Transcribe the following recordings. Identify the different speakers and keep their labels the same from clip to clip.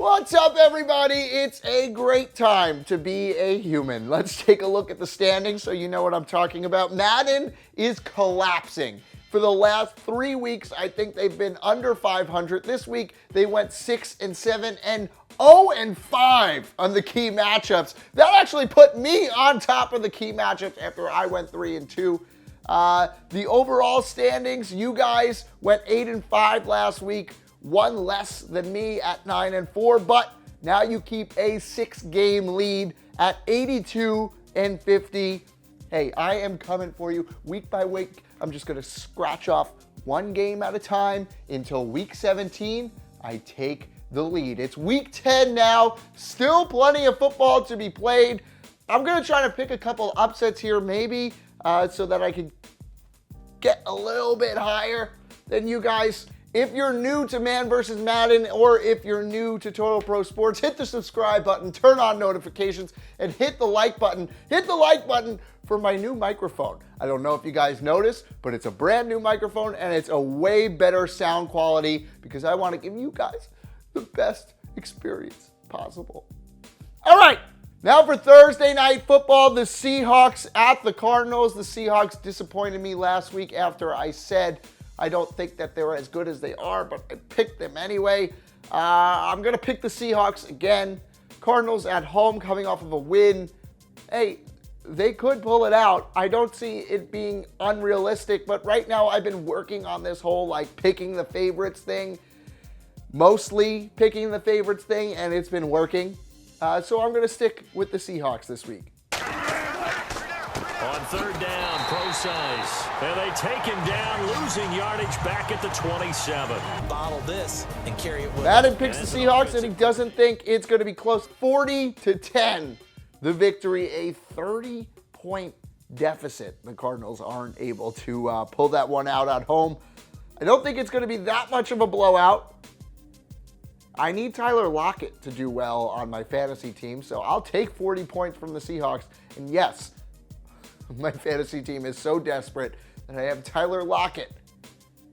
Speaker 1: What's up, everybody? It's a great time to be a human. Let's take a look at the standings so you know what I'm talking about. Madden is collapsing. For the last 3 weeks, I think they've been under 500. This week, they went 6-7 and 0-5 on the key matchups. That actually put me on top of the key matchups after I went 3-2. The overall standings, you guys went 8-5 last week. One less than me at 9-4, but now you keep a 6-game lead at 82-50. Hey, I am coming for you week by week. I'm just going to scratch off one game at a time until week 17. I take the lead. It's week 10 now. Still plenty of football to be played. I'm going to try to pick a couple upsets here maybe so that I can get a little bit higher than you guys. If you're new to Man vs. Madden, or if you're new to Total Pro Sports, hit the subscribe button, turn on notifications, and hit the like button. Hit the like button for my new microphone. I don't know if you guys noticed, but it's a brand new microphone, and it's a way better sound quality because I want to give you guys the best experience possible. All right, now for Thursday Night Football, the Seahawks at the Cardinals. The Seahawks disappointed me last week after I said I don't think that they're as good as they are, but I picked them anyway. I'm going to pick the Seahawks again. Cardinals at home coming off of a win. Hey, they could pull it out. I don't see it being unrealistic, but right now I've been working on this whole picking the favorites thing. Mostly picking the favorites thing, and it's been working. So I'm going to stick with the Seahawks this week.
Speaker 2: On third down, Procise. And they take him down, losing yardage back at the 27.
Speaker 3: Bottle this and carry it with
Speaker 1: Madden picks the Seahawks, and he doesn't think it's going to be close. 40-10, the victory. A 30-point deficit. The Cardinals aren't able to pull that one out at home. I don't think it's going to be that much of a blowout. I need Tyler Lockett to do well on my fantasy team, so I'll take 40 points from the Seahawks. And yes, my fantasy team is so desperate that I have Tyler Lockett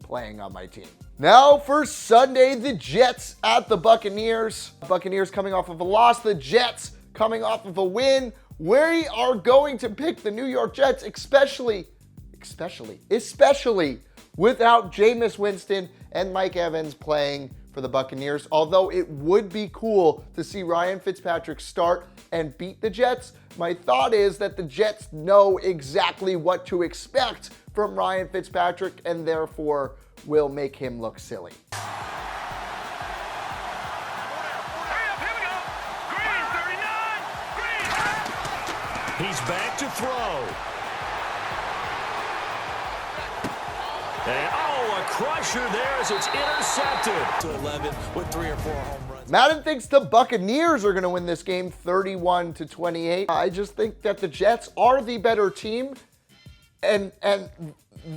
Speaker 1: playing on my team. Now for Sunday, the Jets at the Buccaneers. Buccaneers coming off of a loss, the Jets coming off of a win. We are going to pick the New York Jets, especially without Jameis Winston and Mike Evans playing for the Buccaneers. Although it would be cool to see Ryan Fitzpatrick start and beat the Jets, my thought is that the Jets know exactly what to expect from Ryan Fitzpatrick and therefore will make him look silly.
Speaker 2: He's back to throw. And, a crusher there as it's intercepted.
Speaker 3: to 11 with 3 or 4 home runs.
Speaker 1: Madden thinks the Buccaneers are going to win this game 31-28. I just think that the Jets are the better team, and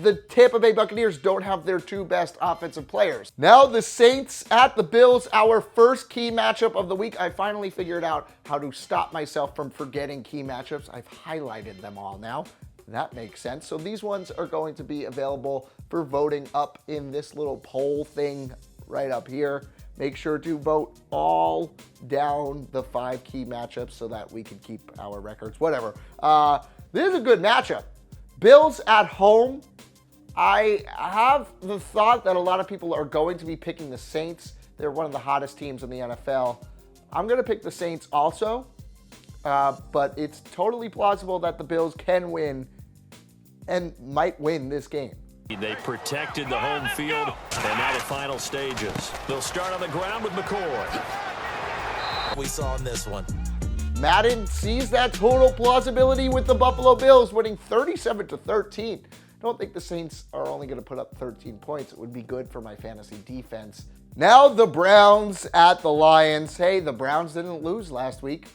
Speaker 1: the Tampa Bay Buccaneers don't have their two best offensive players. Now the Saints at the Bills, our first key matchup of the week. I finally figured out how to stop myself from forgetting key matchups. I've highlighted them all now. That makes sense. So these ones are going to be available for voting up in this little poll thing right up here. Make sure to vote all down the 5 key matchups so that we can keep our records, whatever. This is a good matchup. Bills at home. I have the thought that a lot of people are going to be picking the Saints. They're one of the hottest teams in the NFL. I'm going to pick the Saints also, but it's totally plausible that the Bills can win and might win this game.
Speaker 2: They protected the home field, and now the final stages. They'll start on the ground with McCoy.
Speaker 3: We saw in this one.
Speaker 1: Madden sees that total plausibility with the Buffalo Bills winning 37-13. I don't think the Saints are only going to put up 13 points. It would be good for my fantasy defense. Now the Browns at the Lions. Hey, the Browns didn't lose last week.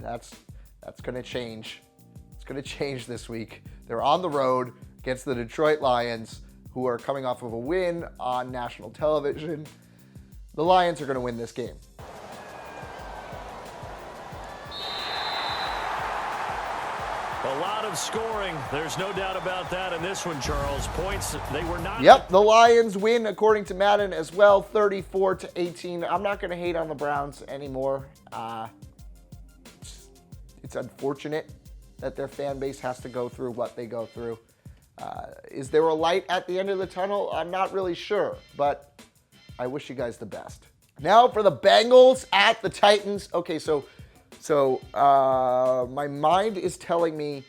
Speaker 1: That's going to change. It's going to change this week. They're on the road against the Detroit Lions, who are coming off of a win on national television. The Lions are going to win this game.
Speaker 2: A A lot of scoring. There's no doubt about that in this one, Charles. Points, they were not.
Speaker 1: Yep, the Lions win according to Madden as well, 34-18. I'm not going to hate on the Browns anymore. It's unfortunate that their fan base has to go through what they go through. Is there a light at the end of the tunnel? I'm not really sure, but I wish you guys the best. Now for the Bengals at the Titans. Okay, so my mind is telling me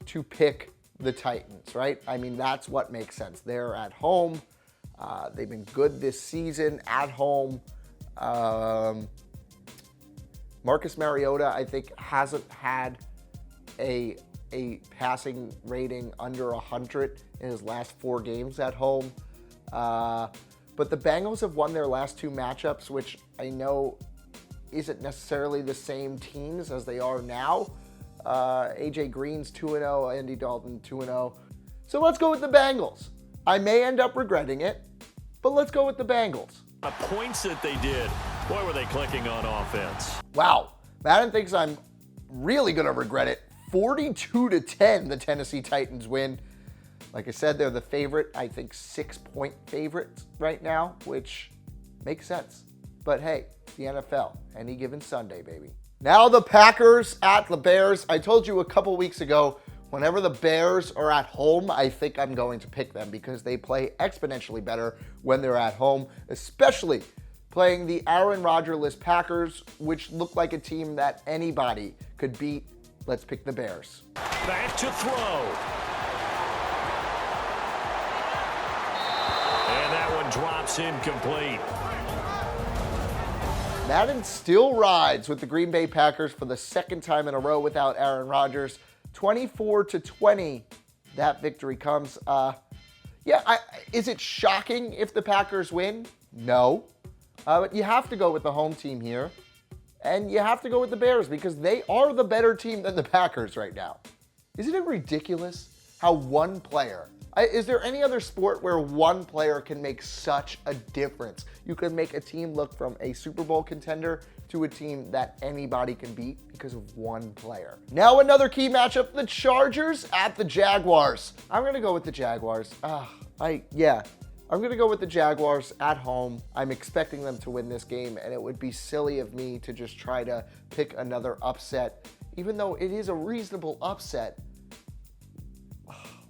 Speaker 1: to pick the Titans, right? I mean, that's what makes sense. They're at home. They've been good this season at home. Marcus Mariota, I think, hasn't had a passing rating under 100 in his last 4 games at home. But the Bengals have won their last 2 matchups, which I know isn't necessarily the same teams as they are now. AJ Green's 2-0, Andy Dalton 2-0. So let's go with the Bengals. I may end up regretting it, but let's go with the Bengals.
Speaker 2: The points that they did, boy, were they clicking on offense.
Speaker 1: Wow, Madden thinks I'm really going to regret it. 42-10, the Tennessee Titans win. Like I said, they're the favorite, I think 6-point favorites right now, which makes sense. But hey, the NFL, any given Sunday, baby. Now the Packers at the Bears. I told you a couple weeks ago, whenever the Bears are at home, I think I'm going to pick them because they play exponentially better when they're at home, especially playing the Aaron Rodgers-less Packers, which look like a team that anybody could beat. Let's pick the Bears.
Speaker 2: Back to throw. And that one drops incomplete.
Speaker 1: Madden still rides with the Green Bay Packers for the second time in a row without Aaron Rodgers. 24-20, that victory comes. Is it shocking if the Packers win? No. But you have to go with the home team here. And you have to go with the Bears because they are the better team than the Packers right now. Isn't it ridiculous how one player... Is there any other sport where one player can make such a difference? You can make a team look from a Super Bowl contender to a team that anybody can beat because of one player. Now another key matchup, the Chargers at the Jaguars. I'm going to go with the Jaguars. I'm going to go with the Jaguars at home. I'm expecting them to win this game, and it would be silly of me to just try to pick another upset, even though it is a reasonable upset.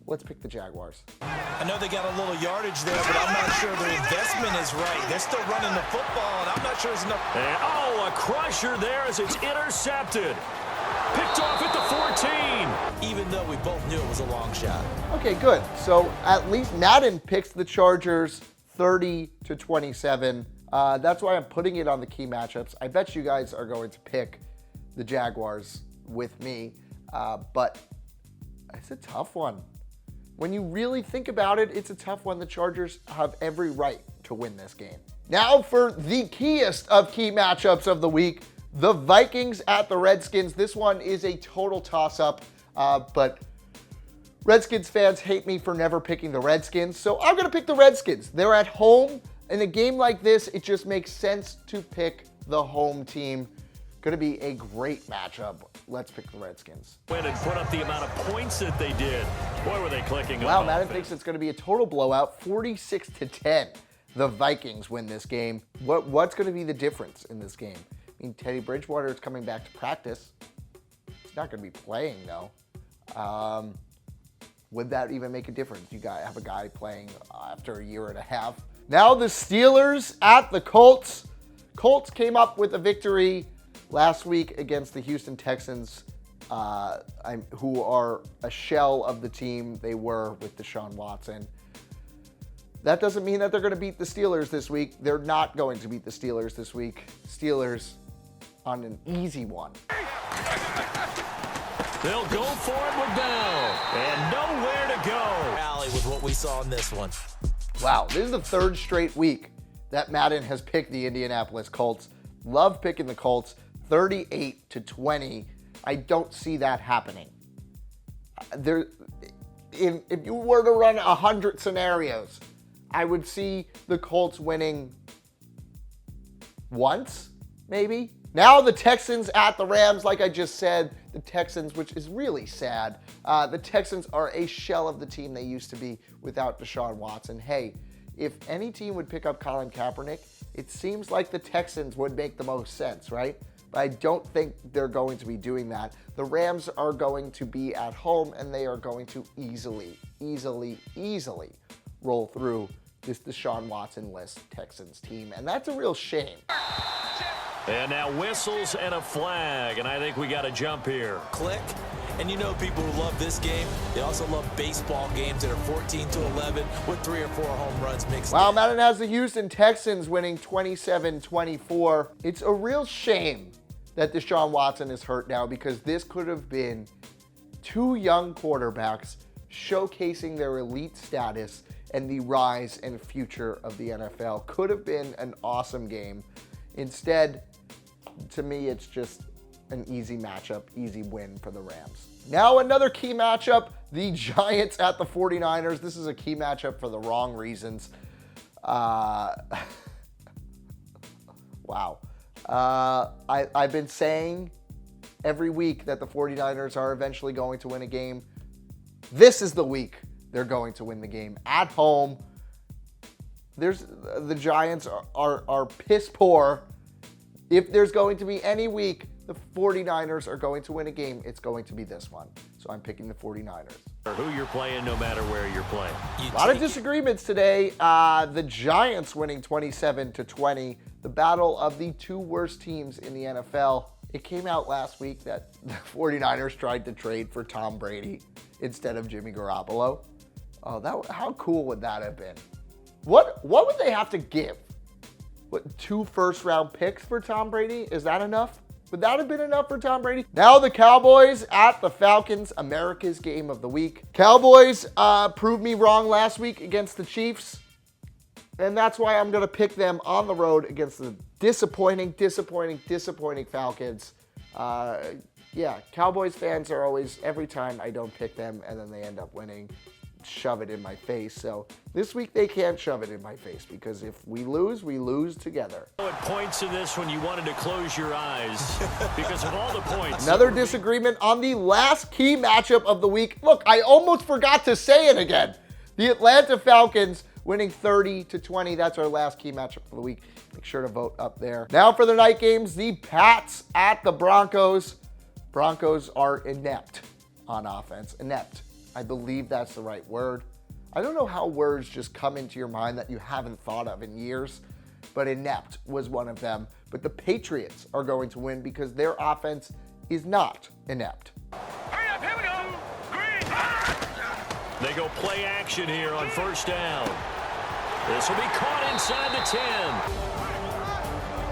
Speaker 1: Let's pick the Jaguars.
Speaker 3: I know they got a little yardage there, but I'm not sure their investment is right. They're still running the football, and I'm not sure there's enough.
Speaker 2: And, a crusher there as it's intercepted. Picked off at the 14.
Speaker 3: Even though we both knew it was a long shot.
Speaker 1: Okay, good. So at least Madden picks the Chargers 30-27. That's why I'm putting it on the key matchups. I bet you guys are going to pick the Jaguars with me, but it's a tough one. When you really think about it, it's a tough one. The Chargers have every right to win this game. Now for the keyest of key matchups of the week, the Vikings at the Redskins. This one is a total toss-up, but Redskins fans hate me for never picking the Redskins, so I'm going to pick the Redskins. They're at home. In a game like this, it just makes sense to pick the home team. Going to be a great matchup. Let's pick the Redskins.
Speaker 2: Went and put up the amount of points that they did. Boy, were they clicking on
Speaker 1: Wow, Madden
Speaker 2: offense.
Speaker 1: thinks it's going to be a total blowout, 46-10. The Vikings win this game. What's going to be the difference in this game? I mean, Teddy Bridgewater is coming back to practice. He's not going to be playing, though. Would that even make a difference? You got have a guy playing after a year and a half. Now the Steelers at the Colts. Colts came up with a victory last week against the Houston Texans, who are a shell of the team they were with Deshaun Watson. That doesn't mean that they're going to beat the Steelers this week. They're not going to beat the Steelers this week. Steelers on an easy one.
Speaker 2: They'll go for it with Bell. And nowhere to go.
Speaker 3: Alley with what we saw in this one.
Speaker 1: Wow, this is the third straight week that Madden has picked the Indianapolis Colts. Love picking the Colts. 38-20. I don't see that happening. If you were to run 100 scenarios, I would see the Colts winning once, maybe. Now the Texans at the Rams. Like I just said, the Texans, which is really sad, the Texans are a shell of the team they used to be without Deshaun Watson. Hey, if any team would pick up Colin Kaepernick, it seems like the Texans would make the most sense, right? But I don't think they're going to be doing that. The Rams are going to be at home, and they are going to easily roll through this Deshaun Watson-less Texans team, and that's a real shame.
Speaker 2: And now whistles and a flag, and I think we got to jump here.
Speaker 3: Click. And you know people who love this game, they also love baseball games that are 14-11 with 3 or 4 home runs mixed in.
Speaker 1: Wow, Madden has the Houston Texans winning 27-24. It's a real shame that Deshaun Watson is hurt now, because this could have been 2 young quarterbacks showcasing their elite status and the rise and future of the NFL. Could have been an awesome game. Instead, to me, it's just an easy matchup, easy win for the Rams. Now another key matchup, the Giants at the 49ers. This is a key matchup for the wrong reasons. Wow. I've been saying every week that the 49ers are eventually going to win a game. This is the week they're going to win the game at home. The Giants are piss poor. If there's going to be any week the 49ers are going to win a game, it's going to be this one. So I'm picking the 49ers.
Speaker 2: Who you're playing, no matter where you're playing.
Speaker 1: A lot of disagreements today. The Giants winning 27-20. The battle of the 2 worst teams in the NFL. It came out last week that the 49ers tried to trade for Tom Brady instead of Jimmy Garoppolo. Oh, how cool would that have been? What would they have to give? 2 first-round picks for Tom Brady? Is that enough? Would that have been enough for Tom Brady? Now the Cowboys at the Falcons, America's game of the week. Cowboys proved me wrong last week against the Chiefs, and that's why I'm going to pick them on the road against the disappointing Falcons. Yeah, Cowboys fans are always, every time I don't pick them, and then they end up winning, shove it in my face. So this week they can't shove it in my face, because if we lose together.
Speaker 2: At points in this when you wanted to close your eyes because of all the points.
Speaker 1: Another disagreement on the last key matchup of the week. Look, I almost forgot to say it again. The Atlanta Falcons winning 30-20. That's our last key matchup of the week. Make sure to vote up there. Now for the night games, the Pats at the Broncos. Broncos are inept on offense. Inept. I believe that's the right word. I don't know how words just come into your mind that you haven't thought of in years, but inept was one of them. But the Patriots are going to win because their offense is not inept.
Speaker 2: Hurry up, here we go. Green. They go play action here on first down. This will be caught inside the 10.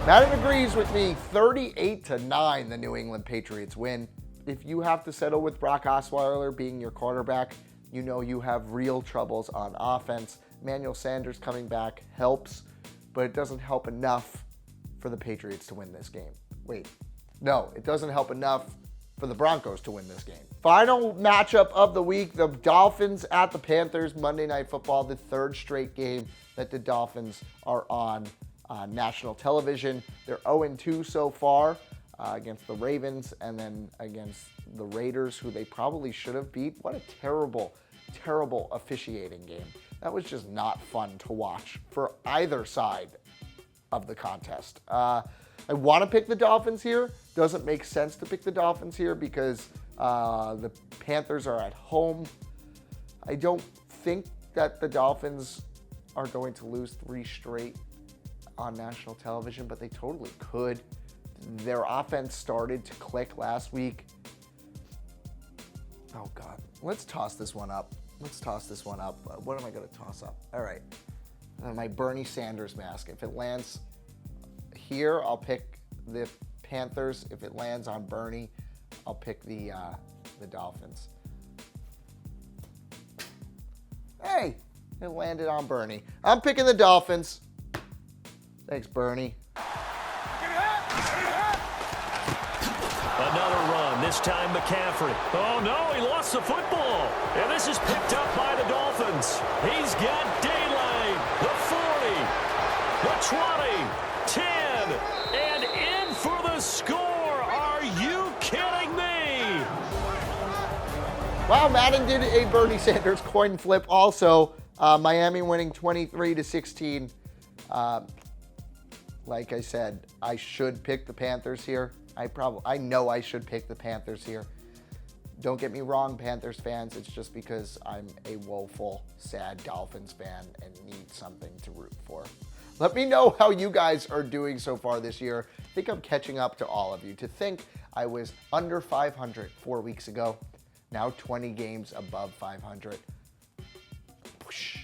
Speaker 1: Madden agrees with me. 38-9, the New England Patriots win. If you have to settle with Brock Osweiler being your quarterback, you know you have real troubles on offense. Emmanuel Sanders coming back helps, but it doesn't help enough for the Patriots to win this game. Wait, no, it doesn't help enough for the Broncos to win this game. Final matchup of the week, the Dolphins at the Panthers, Monday Night Football, the 3rd straight game that the Dolphins are on national television. They're 0-2 so far. Against the Ravens and then against the Raiders, who they probably should have beat. What a terrible officiating game. That was just not fun to watch for either side of the contest. I want to pick the Dolphins here. Doesn't make sense to pick the Dolphins here because the Panthers are at home. I don't think that the Dolphins are going to lose 3 straight on national television, but they totally could. Their offense started to click last week. Oh, God. Let's toss this one up. What am I going to toss up? All right. My Bernie Sanders mask. If it lands here, I'll pick the Panthers. If it lands on Bernie, I'll pick the Dolphins. Hey, it landed on Bernie. I'm picking the Dolphins. Thanks, Bernie.
Speaker 2: Another run, this time McCaffrey. Oh no, he lost the football. And this is picked up by the Dolphins. He's got daylight. The 40, the 20, 10, and in for the
Speaker 1: Wow, Madden did a Bernie Sanders coin flip also. Miami winning 23-16. Like I said, I should pick the Panthers here. I know I should pick the Panthers here. Don't get me wrong, Panthers fans. It's just because I'm a woeful, sad Dolphins fan and need something to root for. Let me know how you guys are doing so far this year. I think I'm catching up to all of you. To think I was under 500 4 weeks ago, now 20 games above 500. Whoosh.